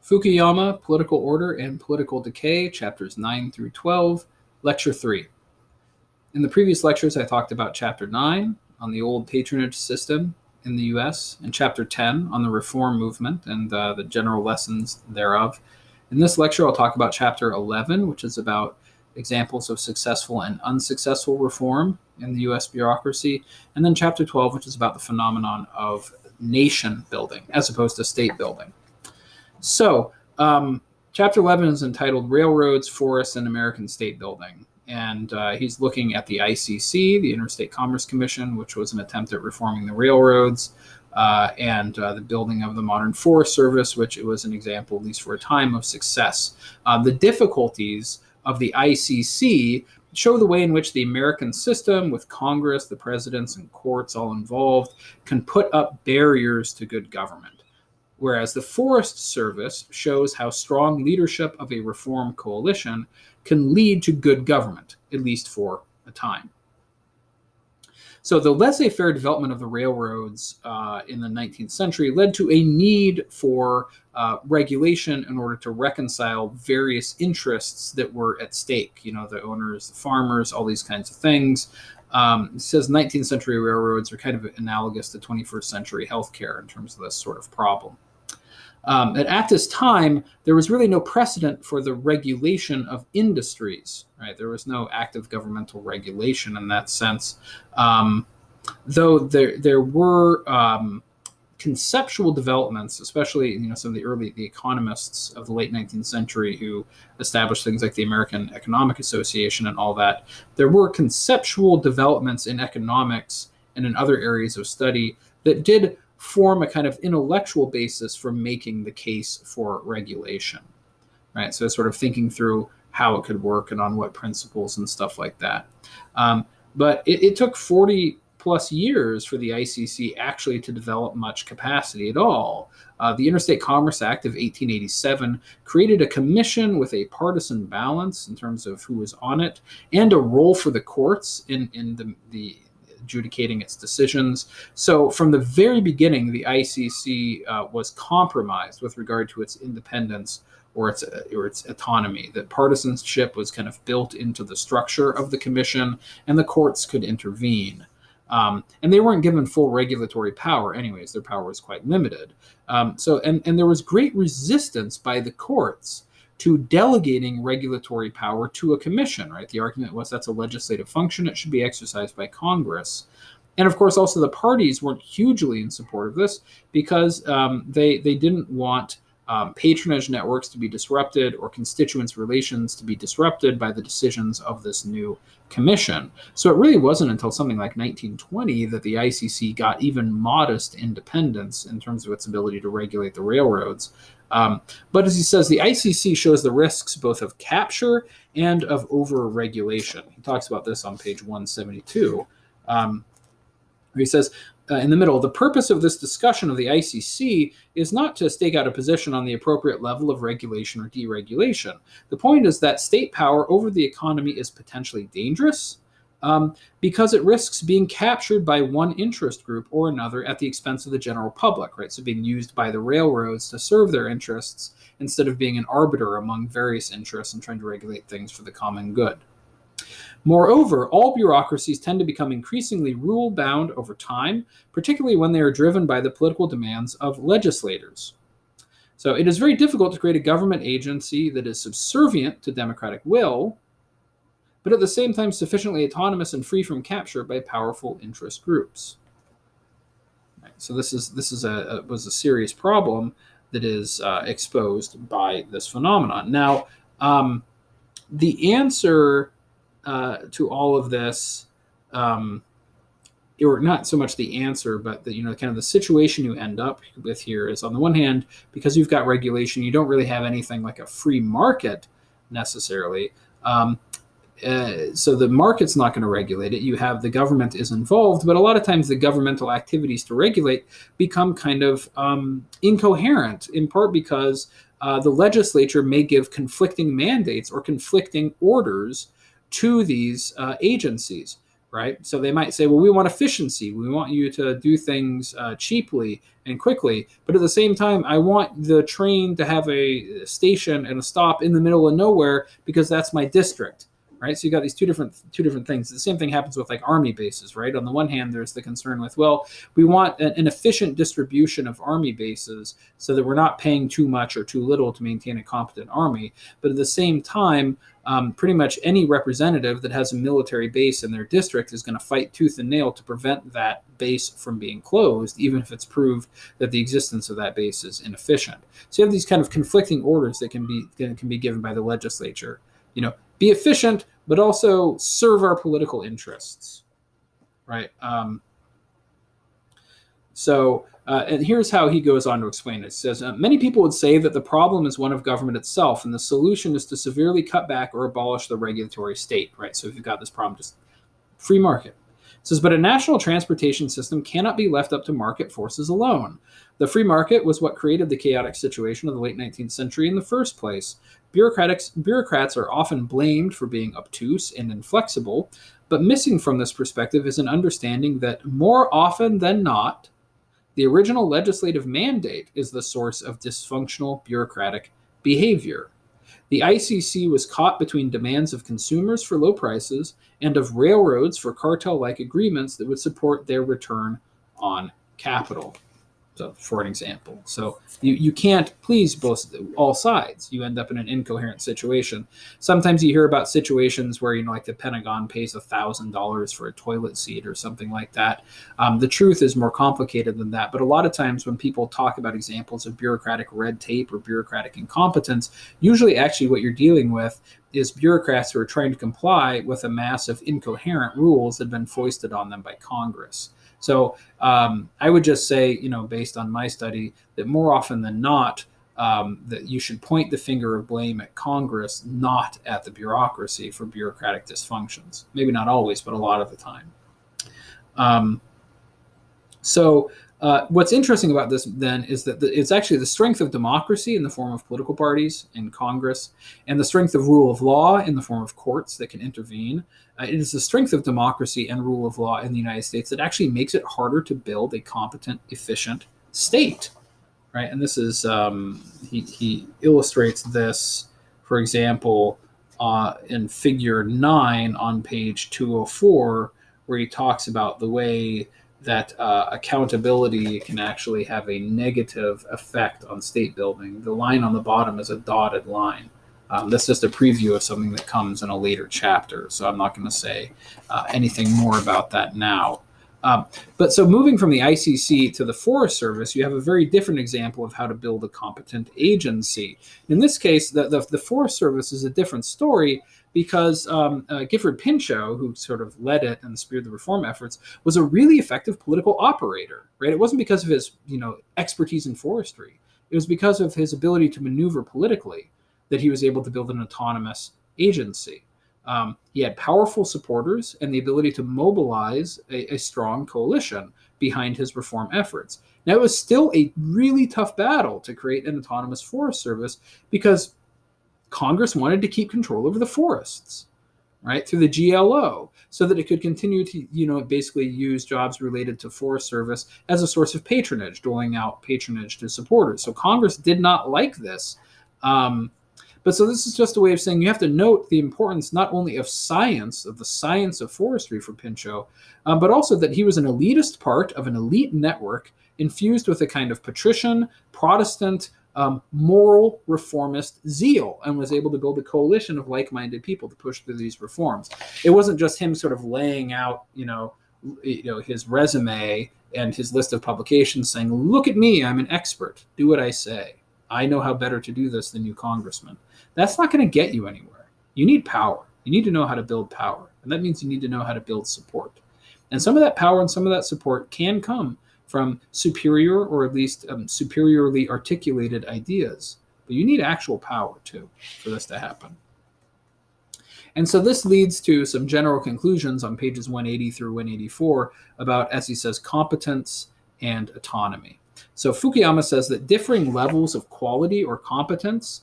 Fukuyama, Political Order and Political Decay, chapters 9 through 12, lecture 3. In the previous lectures, I talked about chapter 9 on the old patronage system in the US and chapter 10 on the reform movement and the general lessons thereof. In this lecture, I'll talk about chapter 11, which is about examples of successful and unsuccessful reform in the US bureaucracy, and then chapter 12, which is about the phenomenon of nation building as opposed to state building. So, chapter 11 is entitled Railroads, Forests, and American State Building. And he's looking at the ICC, the Interstate Commerce Commission, which was an attempt at reforming the railroads, and the building of the modern Forest Service, which it was an example, at least for a time, of success. The difficulties of the ICC show the way in which the American system, with Congress, the presidents, and courts all involved, can put up barriers to good government. Whereas the Forest Service shows how strong leadership of a reform coalition can lead to good government, at least for a time. So the laissez-faire development of the railroads in the 19th century led to a need for regulation in order to reconcile various interests that were at stake. You know, the owners, the farmers, all these kinds of things. It says 19th century railroads are kind of analogous to 21st century healthcare in terms of this sort of problem. And at this time, there was really no precedent for the regulation of industries, right? There was no active governmental regulation in that sense, though there were conceptual developments, especially some of the economists of the late 19th century who established things like the American Economic Association and all that. There were conceptual developments in economics and in other areas of study that did form a kind of intellectual basis for making the case for regulation, right? So sort of thinking through how it could work and on what principles and stuff like that. But it took 40 plus years for the ICC actually to develop much capacity at all. The Interstate Commerce Act of 1887 created a commission with a partisan balance in terms of who was on it and a role for the courts in the adjudicating its decisions. So from the very beginning, the ICC was compromised with regard to its independence or its autonomy. That partisanship was kind of built into the structure of the commission, and the courts could intervene. And they weren't given full regulatory power anyways. Their power was quite limited. And there was great resistance by the courts to delegating regulatory power to a commission, right? The argument was that's a legislative function. It should be exercised by Congress. And of course, also the parties weren't hugely in support of this because they didn't want patronage networks to be disrupted or constituents' relations to be disrupted by the decisions of this new commission. So it really wasn't until something like 1920 that the ICC got even modest independence in terms of its ability to regulate the railroads. But as he says, the ICC shows the risks both of capture and of over-regulation. He talks about this on page 172. He says, in the middle, the purpose of this discussion of the ICC is not to stake out a position on the appropriate level of regulation or deregulation. The point is that state power over the economy is potentially dangerous because it risks being captured by one interest group or another at the expense of the general public, right? So being used by the railroads to serve their interests instead of being an arbiter among various interests and trying to regulate things for the common good. Moreover, all bureaucracies tend to become increasingly rule-bound over time, particularly when they are driven by the political demands of legislators. So it is very difficult to create a government agency that is subservient to democratic will, but at the same time sufficiently autonomous and free from capture by powerful interest groups. Right, so this was a serious problem that is exposed by this phenomenon. Now, the answer to all of this, or not so much the answer, but the kind of the situation you end up with here is, on the one hand, because you've got regulation, you don't really have anything like a free market necessarily. So the market's not going to regulate it. You have the government is involved, but a lot of times the governmental activities to regulate become kind of incoherent, in part because the legislature may give conflicting mandates or conflicting orders to these agencies. right? So they might say, well, we want efficiency. We want you to do things cheaply and quickly. But at the same time, I want the train to have a station and a stop in the middle of nowhere because that's my district, right? So you got these two different things. The same thing happens with like army bases, right? On the one hand, there's the concern with, well, we want an efficient distribution of army bases so that we're not paying too much or too little to maintain a competent army. But at the same time, pretty much any representative that has a military base in their district is going to fight tooth and nail to prevent that base from being closed, even if it's proved that the existence of that base is inefficient. So you have these kind of conflicting orders that can be given by the legislature. Be efficient, but also serve our political interests, right? And here's how he goes on to explain it. It says, many people would say that the problem is one of government itself, and the solution is to severely cut back or abolish the regulatory state, right? So if you've got this problem, just free market. It says, but a national transportation system cannot be left up to market forces alone. The free market was what created the chaotic situation of the late 19th century in the first place. Bureaucrats are often blamed for being obtuse and inflexible, but missing from this perspective is an understanding that more often than not, the original legislative mandate is the source of dysfunctional bureaucratic behavior. The ICC was caught between demands of consumers for low prices and of railroads for cartel-like agreements that would support their return on capital. So, for an example. So you can't please all sides. You end up in an incoherent situation. Sometimes you hear about situations where, like the Pentagon pays $1,000 for a toilet seat or something like that. The truth is more complicated than that. But a lot of times when people talk about examples of bureaucratic red tape or bureaucratic incompetence, usually actually what you're dealing with is bureaucrats who are trying to comply with a mass of incoherent rules that have been foisted on them by Congress. So I would just say, based on my study, that more often than not, that you should point the finger of blame at Congress, not at the bureaucracy for bureaucratic dysfunctions. Maybe not always, but a lot of the time. What's interesting about this then is that it's actually the strength of democracy in the form of political parties in Congress and the strength of rule of law in the form of courts that can intervene. It is the strength of democracy and rule of law in the United States that actually makes it harder to build a competent, efficient state, right? And this is, he illustrates this, for example, in figure 9 on page 204, where he talks about the way that accountability can actually have a negative effect on state building. The line on the bottom is a dotted line. That's just a preview of something that comes in a later chapter, so I'm not going to say anything more about that now. But so moving from the ICC to the Forest Service, you have a very different example of how to build a competent agency. In this case, the Forest Service is a different story because Gifford Pinchot, who sort of led it and spearheaded the reform efforts, was a really effective political operator, right? It wasn't because of his, expertise in forestry. It was because of his ability to maneuver politically that he was able to build an autonomous agency. He had powerful supporters and the ability to mobilize a strong coalition behind his reform efforts. Now, it was still a really tough battle to create an autonomous Forest Service because Congress wanted to keep control over the forests, right, through the GLO, so that it could continue to, basically use jobs related to Forest Service as a source of patronage, doling out patronage to supporters. So Congress did not like this. But so this is just a way of saying you have to note the importance not only of science, of the science of forestry for Pinchot, but also that he was an elitist part of an elite network infused with a kind of patrician, Protestant, moral reformist zeal, and was able to build a coalition of like-minded people to push through these reforms. It wasn't just him sort of laying out, his resume and his list of publications saying, look at me, I'm an expert, do what I say. I know how better to do this than you congressmen. That's not going to get you anywhere. You need power. You need to know how to build power. And that means you need to know how to build support. And some of that power and some of that support can come from superior or at least superiorly articulated ideas. But you need actual power, too, for this to happen. And so this leads to some general conclusions on pages 180 through 184 about, as he says, competence and autonomy. So Fukuyama says that differing levels of quality or competence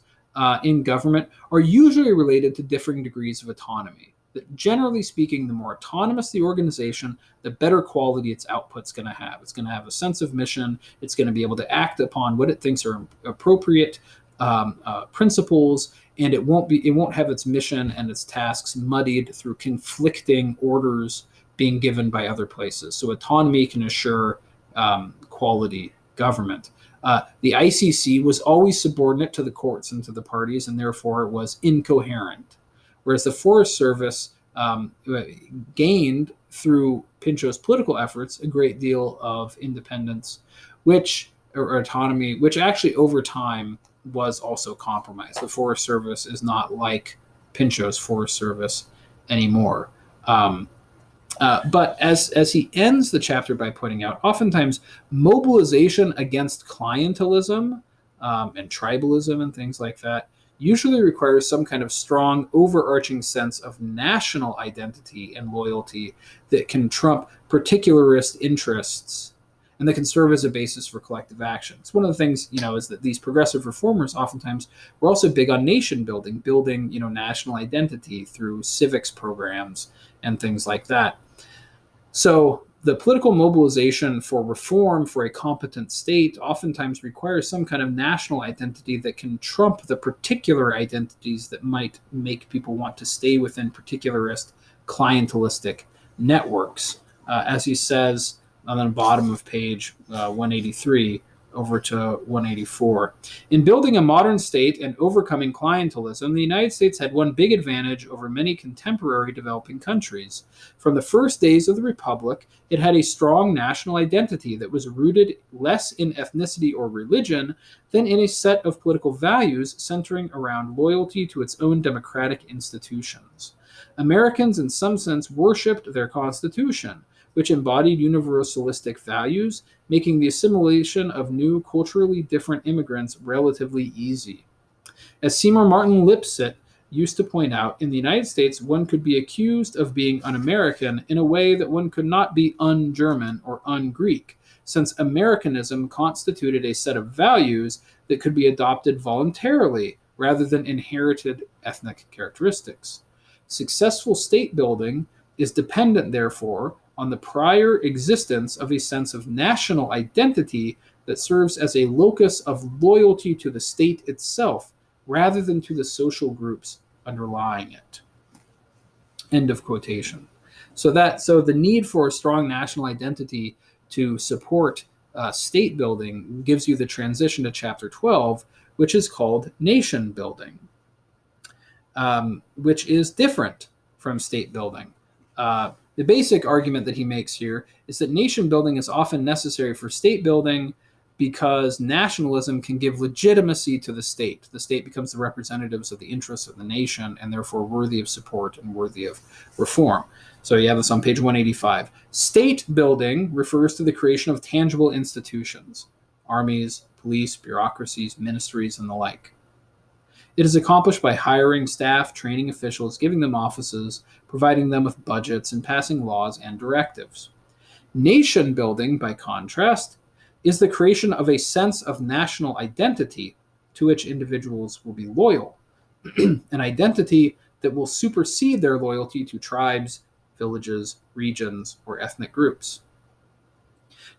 in government are usually related to differing degrees of autonomy. that generally speaking, the more autonomous the organization, the better quality its output's going to have. It's going to have a sense of mission. It's going to be able to act upon what it thinks are appropriate principles, and it won't have its mission and its tasks muddied through conflicting orders being given by other places. So autonomy can assure quality government. The ICC was always subordinate to the courts and to the parties, and therefore it was incoherent. Whereas the Forest Service gained, through Pinchot's political efforts, a great deal of independence, or autonomy, which actually over time was also compromised. The Forest Service is not like Pinchot's Forest Service anymore. But as he ends the chapter by pointing out, oftentimes mobilization against clientelism and tribalism and things like that usually requires some kind of strong overarching sense of national identity and loyalty that can trump particularist interests and that can serve as a basis for collective action. So one of the things, is that these progressive reformers oftentimes were also big on nation building, national identity through civics programs and things like that. So the political mobilization for reform for a competent state oftentimes requires some kind of national identity that can trump the particular identities that might make people want to stay within particularist clientelistic networks. As he says on the bottom of page 183 over to 184. In building a modern state and overcoming clientelism, the United States had one big advantage over many contemporary developing countries. From the first days of the Republic, it had a strong national identity that was rooted less in ethnicity or religion than in a set of political values centering around loyalty to its own democratic institutions. Americans, in some sense, worshipped their Constitution, which embodied universalistic values, making the assimilation of new, culturally different immigrants relatively easy. As Seymour Martin Lipset used to point out, in the United States, one could be accused of being un-American in a way that one could not be un-German or un-Greek, since Americanism constituted a set of values that could be adopted voluntarily rather than inherited ethnic characteristics. Successful state building is dependent, therefore, on the prior existence of a sense of national identity that serves as a locus of loyalty to the state itself, rather than to the social groups underlying it. End of quotation. So the need for a strong national identity to support state building gives you the transition to chapter 12, which is called nation building, which is different from state building. The basic argument that he makes here is that nation building is often necessary for state building because nationalism can give legitimacy to the state. The state becomes the representatives of the interests of the nation and therefore worthy of support and worthy of reform. So you have this on page 185. State building refers to the creation of tangible institutions, armies, police, bureaucracies, ministries, and the like. It is accomplished by hiring staff, training officials, giving them offices, providing them with budgets, and passing laws and directives. Nation building, by contrast, is the creation of a sense of national identity to which individuals will be loyal, an identity that will supersede their loyalty to tribes, villages, regions, or ethnic groups.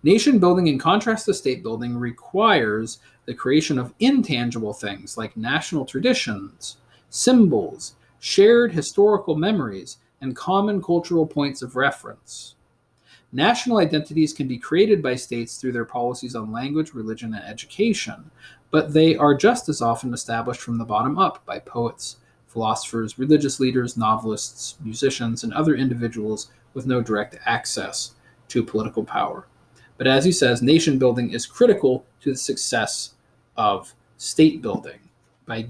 Nation building, in contrast to state building, requires the creation of intangible things like national traditions, symbols, shared historical memories, and common cultural points of reference. National identities can be created by states through their policies on language, religion, and education, but they are just as often established from the bottom up by poets, philosophers, religious leaders, novelists, musicians, and other individuals with no direct access to political power. But as he says, nation building is critical to the success of state building by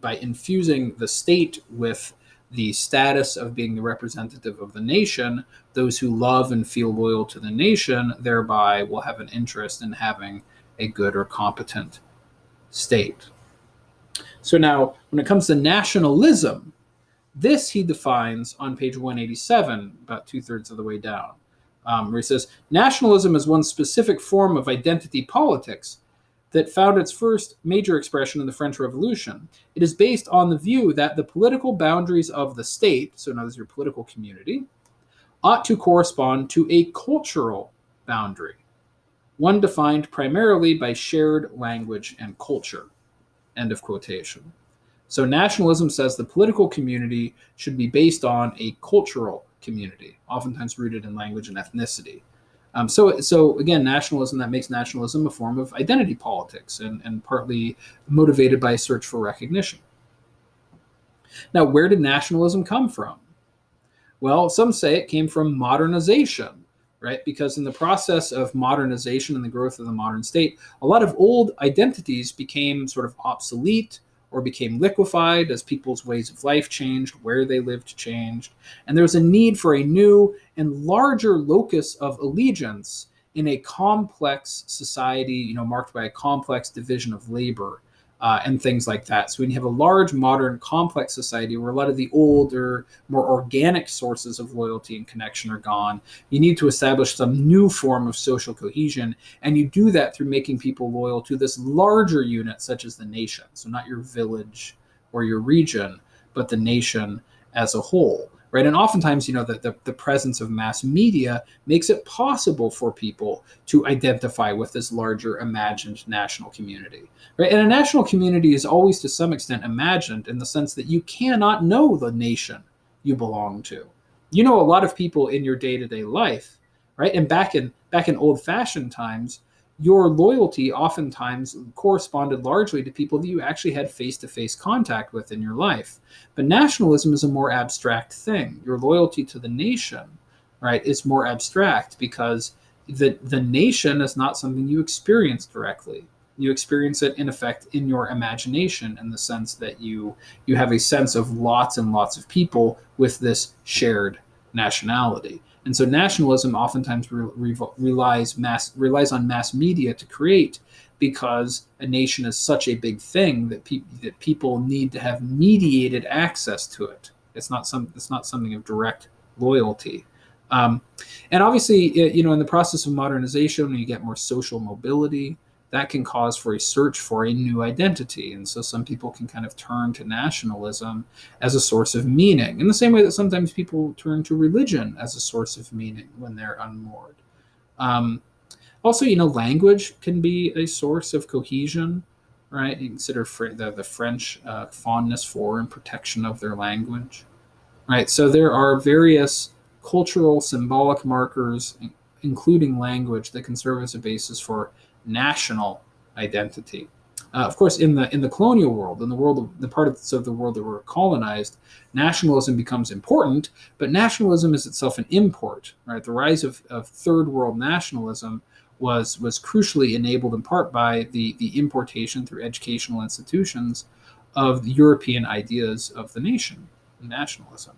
by infusing the state with the status of being the representative of the nation. Those who love and feel loyal to the nation thereby will have an interest in having a good or competent state. So now, when it comes to nationalism, this he defines on page 187, about 2/3 of the way down. Where he says, nationalism is one specific form of identity politics, that found its first major expression in the French Revolution. It is based on the view that the political boundaries of the state, so in other words, your political community, ought to correspond to a cultural boundary, one defined primarily by shared language and culture. End of quotation. So nationalism says the political community should be based on a cultural community, oftentimes rooted in language and ethnicity. So again, nationalism, that makes nationalism a form of identity politics and partly motivated by a search for recognition. Now, where did nationalism come from? Well, some say it came from modernization, right? Because in the process of modernization and the growth of the modern state, a lot of old identities became sort of obsolete or became liquefied as people's ways of life changed, where they lived changed. And there was a need for a new and larger locus of allegiance in a complex society, marked by a complex division of labor and things like that. So when you have a large, modern, complex society where a lot of the older, more organic sources of loyalty and connection are gone, you need to establish some new form of social cohesion. And you do that through making people loyal to this larger unit, such as the nation. So not your village or your region, but the nation as a whole. Right. And oftentimes, the presence of mass media makes it possible for people to identify with this larger imagined national community. Right. And a national community is always to some extent imagined in the sense that you cannot know the nation you belong to. You know a lot of people in your day-to-day life. Right. And back in old-fashioned times, your loyalty oftentimes corresponded largely to people that you actually had face-to-face contact with in your life. But nationalism is a more abstract thing. Your loyalty to the nation, right, is more abstract because the nation is not something you experience directly. You experience it, in effect, in your imagination, in the sense that you have a sense of lots and lots of people with this shared nationality. And so nationalism oftentimes relies on mass media to create, because a nation is such a big thing that people need to have mediated access to it. It's not something of direct loyalty. And obviously, in the process of modernization, when you get more social mobility, that can cause for a search for a new identity. And so some people can kind of turn to nationalism as a source of meaning, in the same way that sometimes people turn to religion as a source of meaning when they're unmoored. Also, language can be a source of cohesion, right? You consider the French fondness for and protection of their language, right? So there are various cultural symbolic markers, including language, that can serve as a basis for national identity. Of course, in the colonial world, in the parts of the world that were colonized, nationalism becomes important, but nationalism is itself an import. Right, the rise of third world nationalism was crucially enabled in part by the importation through educational institutions of the European ideas of the nation, nationalism.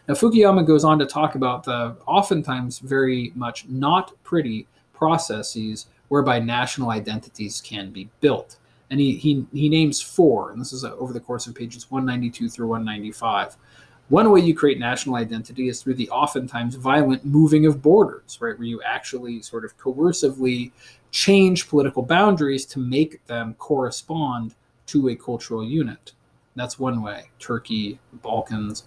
Now, Fukuyama goes on to talk about the oftentimes very much not pretty processes whereby national identities can be built. And he names four, and this is over the course of pages 192 through 195. One way you create national identity is through the oftentimes violent moving of borders, right, where you actually sort of coercively change political boundaries to make them correspond to a cultural unit. That's one way, Turkey, the Balkans.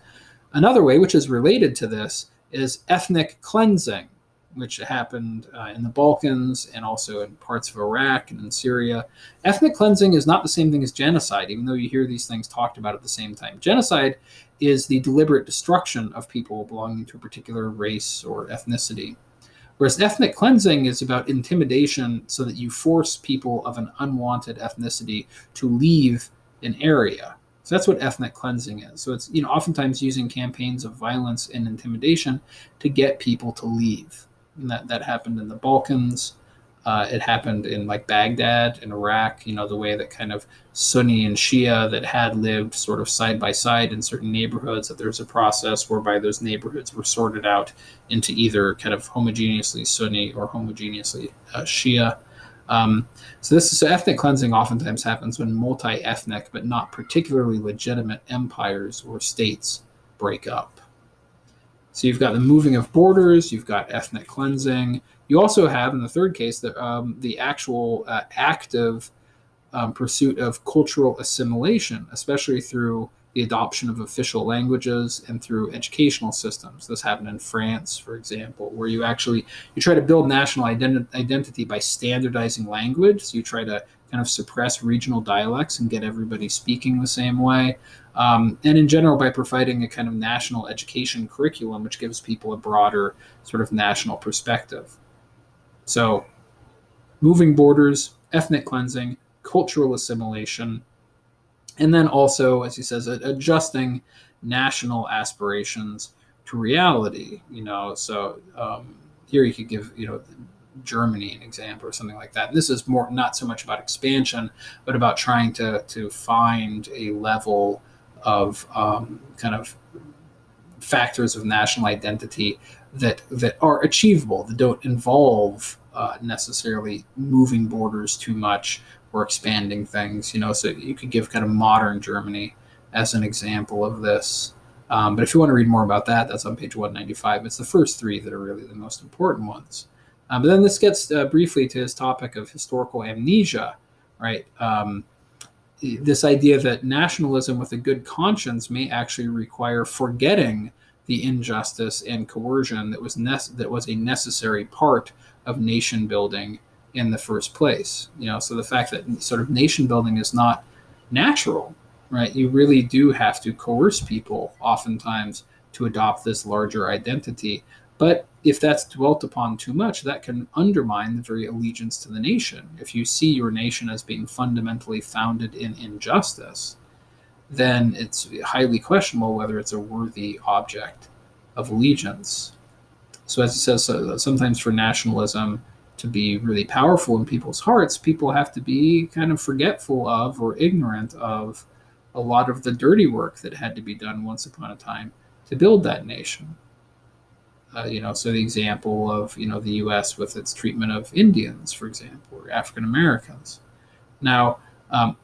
Another way, which is related to this, is ethnic cleansing, which happened in the Balkans and also in parts of Iraq and in Syria. Ethnic cleansing is not the same thing as genocide, even though you hear these things talked about at the same time. Genocide is the deliberate destruction of people belonging to a particular race or ethnicity, whereas ethnic cleansing is about intimidation so that you force people of an unwanted ethnicity to leave an area. So that's what ethnic cleansing is. So it's oftentimes using campaigns of violence and intimidation to get people to leave. And that happened in the Balkans. It happened in Baghdad in Iraq, the way that kind of Sunni and Shia that had lived sort of side by side in certain neighborhoods, that there's a process whereby those neighborhoods were sorted out into either kind of homogeneously Sunni or homogeneously Shia. So ethnic cleansing oftentimes happens when multi-ethnic but not particularly legitimate empires or states break up. So you've got the moving of borders, you've got ethnic cleansing, You also have, in the third case, the actual active pursuit of cultural assimilation, especially through the adoption of official languages and through educational systems. This happened in France, for example, where you try to build national identity by standardizing language. So you try to kind of suppress regional dialects and get everybody speaking the same way. And in general, by providing a kind of national education curriculum, which gives people a broader sort of national perspective. So moving borders, ethnic cleansing, cultural assimilation, and then also, as he says, adjusting national aspirations to reality. So here you could give Germany an example or something like that. This is more not so much about expansion, but about trying to find a level of kind of factors of national identity that are achievable, that don't involve necessarily moving borders too much or expanding things. So you could give kind of modern Germany as an example of this. But if you want to read more about that, that's on page 195. It's the first three that are really the most important ones. But then this gets briefly to his topic of historical amnesia, right? This idea that nationalism with a good conscience may actually require forgetting the injustice and coercion that was a necessary part of nation building in the first place. So the fact that sort of nation building is not natural, right? You really do have to coerce people oftentimes to adopt this larger identity. But if that's dwelt upon too much, that can undermine the very allegiance to the nation. If you see your nation as being fundamentally founded in injustice, then it's highly questionable whether it's a worthy object of allegiance. So as he says, sometimes for nationalism to be really powerful in people's hearts, people have to be kind of forgetful of or ignorant of a lot of the dirty work that had to be done once upon a time to build that nation. So the example of, the U.S. with its treatment of Indians, for example, or African Americans. Now,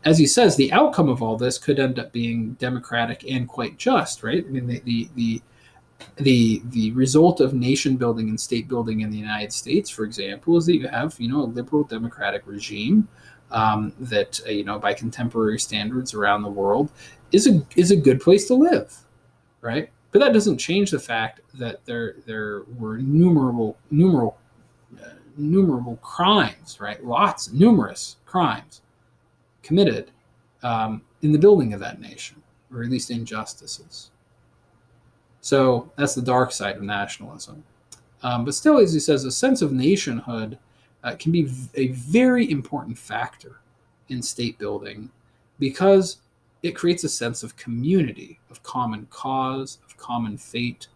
as he says, the outcome of all this could end up being democratic and quite just, right? I mean, the result of nation building and state building in the United States, for example, is that you have, a liberal democratic regime that, by contemporary standards around the world, is a good place to live, right? But that doesn't change the fact that there were numerable crimes, right? Numerous crimes committed in the building of that nation, or at least injustices. So that's the dark side of nationalism. But still, as he says, a sense of nationhood can be a very important factor in state building because it creates a sense of community, of common cause, of common fate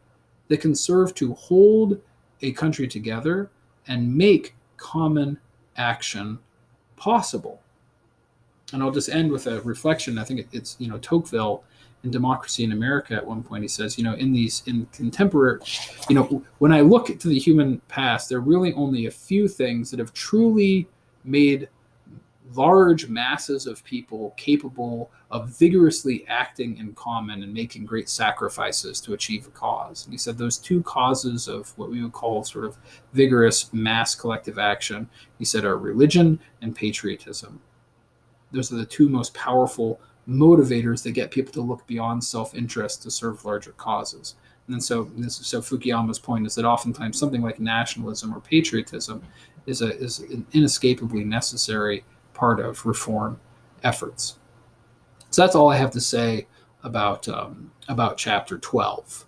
that can serve to hold a country together and make common action possible. And I'll just end with a reflection. I think it's Tocqueville in Democracy in America at one point, he says, in contemporary, when I look to the human past, there are really only a few things that have truly made large masses of people capable of vigorously acting in common and making great sacrifices to achieve a cause. And he said those two causes of what we would call sort of vigorous mass collective action, he said, are religion and patriotism. Those are the two most powerful motivators that get people to look beyond self-interest to serve larger causes. And so Fukuyama's point is that oftentimes something like nationalism or patriotism is an inescapably necessary part of reform efforts. So that's all I have to say about chapter 12.